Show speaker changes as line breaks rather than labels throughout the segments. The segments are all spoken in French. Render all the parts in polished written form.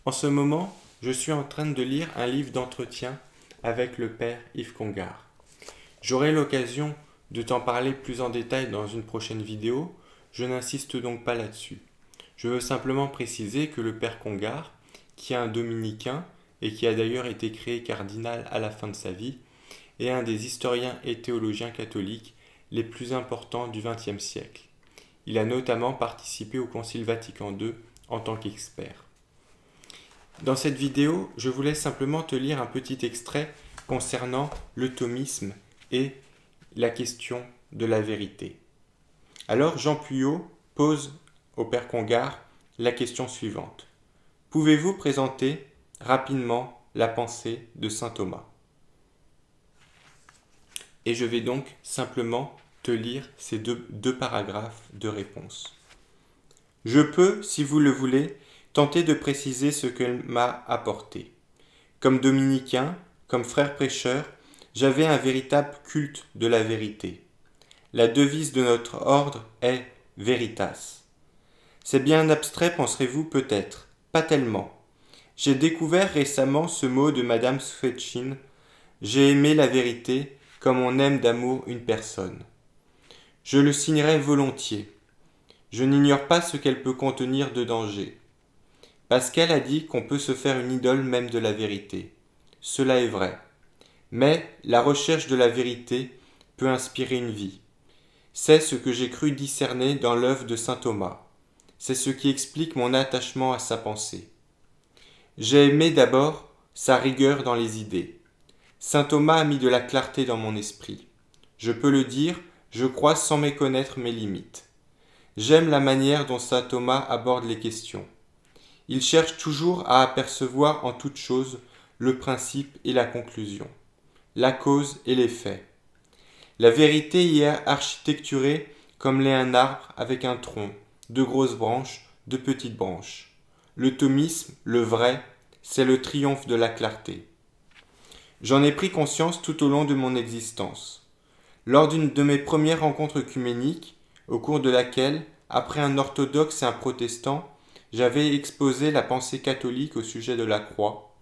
En ce moment, je suis en train de lire un livre d'entretien avec le père Yves Congar. J'aurai l'occasion de t'en parler plus en détail dans une prochaine vidéo, je n'insiste donc pas là-dessus. Je veux simplement préciser que le père Congar, qui est un dominicain et qui a d'ailleurs été créé cardinal à la fin de sa vie, est un des historiens et théologiens catholiques les plus importants du XXe siècle. Il a notamment participé au Concile Vatican II en tant qu'expert. Dans cette vidéo, je voulais simplement te lire un petit extrait concernant le thomisme et la question de la vérité. Alors Jean Puyot pose au père Congar la question suivante. Pouvez-vous présenter rapidement la pensée de saint Thomas? Et je vais donc simplement te lire ces deux paragraphes de réponse. Je peux, si vous le voulez, tenter de préciser ce qu'elle m'a apporté. Comme dominicain, comme frère prêcheur, j'avais un véritable culte de la vérité. La devise de notre ordre est « Veritas ». C'est bien abstrait, penserez-vous peut-être. Pas tellement. J'ai découvert récemment ce mot de Madame Swetchine. J'ai aimé la vérité comme on aime d'amour une personne. Je le signerai volontiers. Je n'ignore pas ce qu'elle peut contenir de danger. Pascal a dit qu'on peut se faire une idole même de la vérité. Cela est vrai. Mais la recherche de la vérité peut inspirer une vie. C'est ce que j'ai cru discerner dans l'œuvre de saint Thomas. C'est ce qui explique mon attachement à sa pensée. J'ai aimé d'abord sa rigueur dans les idées. Saint Thomas a mis de la clarté dans mon esprit. Je peux le dire, je crois sans méconnaître mes limites. J'aime la manière dont saint Thomas aborde les questions. Il cherche toujours à apercevoir en toute chose le principe et la conclusion, la cause et les faits. La vérité y est architecturée comme l'est un arbre avec un tronc, de grosses branches, de petites branches. Le thomisme, le vrai, c'est le triomphe de la clarté. J'en ai pris conscience tout au long de mon existence. Lors d'une de mes premières rencontres œcuméniques, au cours de laquelle, après un orthodoxe et un protestant, j'avais exposé la pensée catholique au sujet de la croix,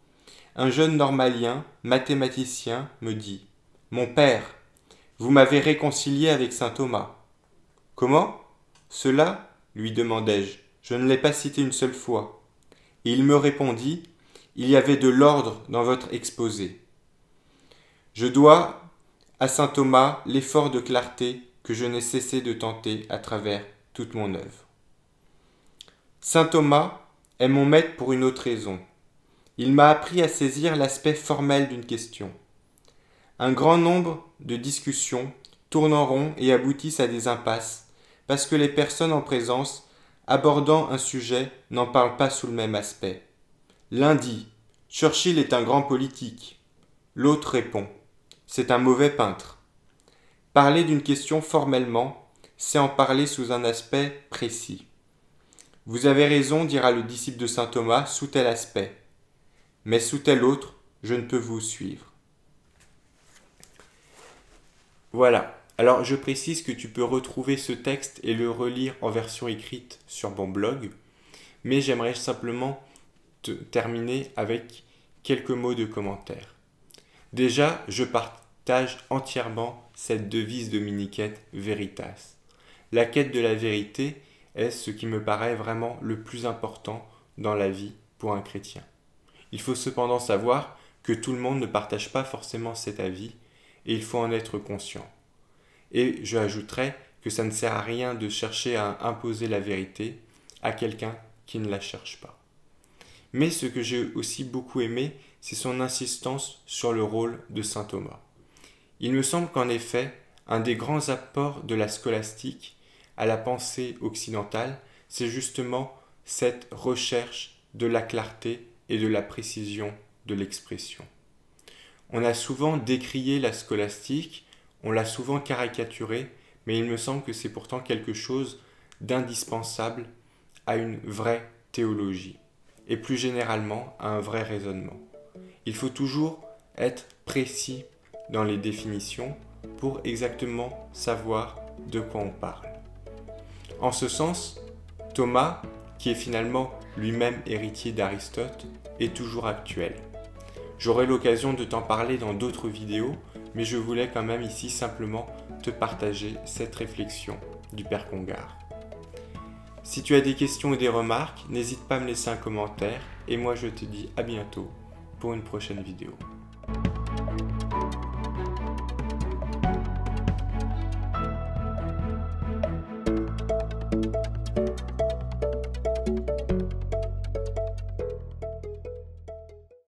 un jeune normalien, mathématicien, me dit « Mon père, vous m'avez réconcilié avec saint Thomas. »« Comment ? Cela ? lui demandai-je. Je ne l'ai pas cité une seule fois. Et il me répondit « Il y avait de l'ordre dans votre exposé. » Je dois à saint Thomas l'effort de clarté que je n'ai cessé de tenter à travers toute mon œuvre. Saint Thomas est mon maître pour une autre raison. Il m'a appris à saisir l'aspect formel d'une question. Un grand nombre de discussions tournent en rond et aboutissent à des impasses, parce que les personnes en présence, abordant un sujet, n'en parlent pas sous le même aspect. L'un dit « Churchill est un grand politique ». L'autre répond « C'est un mauvais peintre ». Parler d'une question formellement, c'est en parler sous un aspect précis. Vous avez raison, dira le disciple de saint Thomas, sous tel aspect. Mais sous tel autre, je ne peux vous suivre. Voilà. Alors, je précise que tu peux retrouver ce texte et le relire en version écrite sur mon blog, mais j'aimerais simplement terminer avec quelques mots de commentaire. Déjà, je partage entièrement cette devise dominicaine Veritas. La quête de la vérité est ce qui me paraît vraiment le plus important dans la vie pour un chrétien. Il faut cependant savoir que tout le monde ne partage pas forcément cet avis et il faut en être conscient. Et je ajouterais que ça ne sert à rien de chercher à imposer la vérité à quelqu'un qui ne la cherche pas. Mais ce que j'ai aussi beaucoup aimé, c'est son insistance sur le rôle de saint Thomas. Il me semble qu'en effet, un des grands apports de la scolastique à la pensée occidentale, c'est justement cette recherche de la clarté et de la précision de l'expression. On a souvent décrié la scolastique, on l'a souvent caricaturée, mais il me semble que c'est pourtant quelque chose d'indispensable à une vraie théologie, et plus généralement à un vrai raisonnement. Il faut toujours être précis dans les définitions pour exactement savoir de quoi on parle. En ce sens, Thomas, qui est finalement lui-même héritier d'Aristote, est toujours actuel. J'aurai l'occasion de t'en parler dans d'autres vidéos, mais je voulais quand même ici simplement te partager cette réflexion du Père Congar. Si tu as des questions ou des remarques, n'hésite pas à me laisser un commentaire, et moi je te dis à bientôt pour une prochaine vidéo.